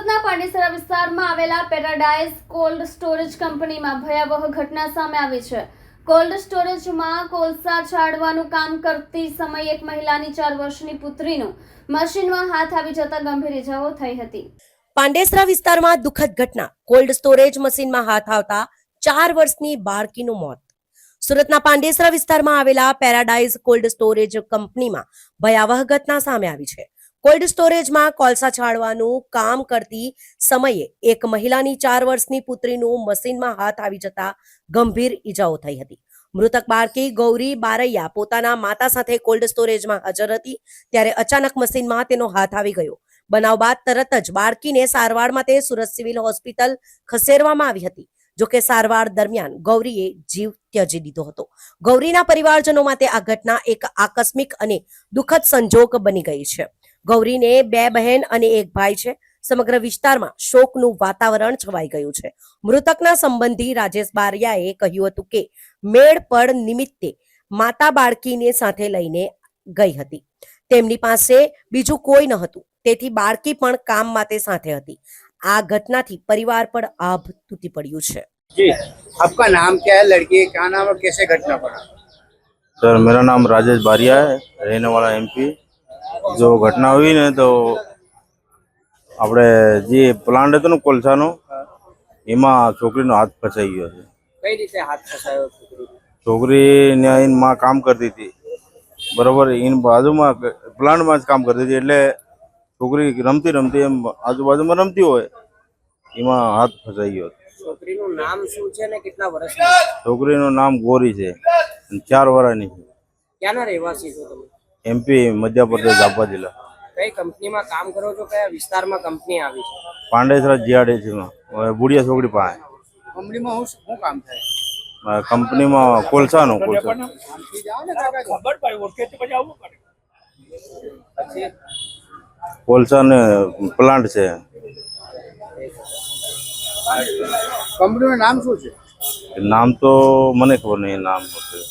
સુરતના પાંડેસરા વિસ્તારમાં આવેલા પેરાડાઇઝ કોલ્ડ સ્ટોરેજ કંપનીમાં ભયાવહ ઘટના સામે આવી છે। કોલ્ડ સ્ટોરેજમાં કોલસા ચાળવાનું કામ કરતી સમયે એક મહિલાની 4 વર્ષની પુત્રીનું મશીનમાં હાથ આવી જતા ગંભીર ઇજાઓ થઈ હતી। પાંડેસરા વિસ્તારમાં દુઃખદ ઘટના। કોલ્ડ સ્ટોરેજ મશીનમાં હાથ આવતા 4 વર્ષની બાળકીનું મોત। સુરતના પાંડેસરા વિસ્તારમાં આવેલા પેરાડાઇઝ કોલ્ડ સ્ટોરેજ કંપનીમાં ભયાવહ ઘટના સામે આવી છે। કોલ્ડ સ્ટોરેજમાં કોલસા છાળવાનું કામ કરતી સમયે એક મહિલાની 4 વર્ષની પુત્રીનું મશીનમાં હાથ આવી જતા ગંભીર ઈજાઓ થઈ હતી। મૃતક બાળકી ગૌરી બારૈયા પોતાના માતા સાથે કોલ્ડ સ્ટોરેજમાં હાજર હતી ત્યારે અચાનક મશીનમાં તેનો હાથ આવી ગયો। બનાવ બાદ તરત જ બાળકીને સારવાર માટે સુરત સિવિલ હોસ્પિટલ ખસેડવામાં આવી હતી। જોકે સારવાર દરમિયાન ગૌરીએ જીવ ત્યજી દીધો હતો। ગૌરીના પરિવારજનો માટે આ ઘટના એક આકસ્મિક અને દુઃખદ સંજોગ બની ગઈ છે। ગૌરીને 2 બહેન અને 1 ભાઈ છે। સમગ્ર વિસ્તારમાં શોકનું વાતાવરણ છવાઈ ગયું છે। મૃતકના સંબંધી રાજેશ બારિયાએ કહ્યું હતું કે મેળ પડ નિમિત્તે માતા બાળકીને સાથે લઈને ગઈ હતી। તેમની પાસે બીજું કોઈ ન હતું, તેથી બાળકી પણ કામ માટે સાથે હતી। આ ઘટનાથી परिवार पर आभ तूटी पड़िયું છે। जी, आपका नाम क्या है, लड़की का क्या नाम और कैसे घटना पड़ा? सर मेरा नाम राजेश बारिया है, रहने वाला एमपी। जो घटना हुई ने तो આપણે જે પ્લાન્ટ હતો ને કોલસાનો એમાં છોકરીનો હાથ ફસાઈ ગયો છે। કઈ રીતે હાથ ફસાયો છોકરી? છોકરી ને એની માં કામ કરતી હતી, બરોબર, એની બાજુમાં પ્લાન્ટમાં જ કામ કરતી હતી। એટલે છોકરી રમતી રમતી એમ આજુબાજુમાં રમતી હોય એમાં હાથ ફસાઈ ગયો। છોકરીનું નામ શું છે ને કેટલા વર્ષની? છોકરીનું નામ ગોરી છે, 4 વર્ષની છે। ક્યાંના રહેવાસી છો તમે? એમપી મધ્યપ્રદેશ જાપા જિલ્લા। કઈ કંપનીમાં કામ કરો છો? કયા વિસ્તારમાં કંપની આવી છે? પાંડેસરા જીઆરડીસીમાં બુડિયા છોકરી પાસે। કંપનીમાં શું કામ થાય? કંપનીમાં કોલસાનો કોલસા પછી કોલસાને પ્લાન્ટ છે। કંપનીનું નામ શું છે? નામ તો મને ખબર નહીં, નામ હતું।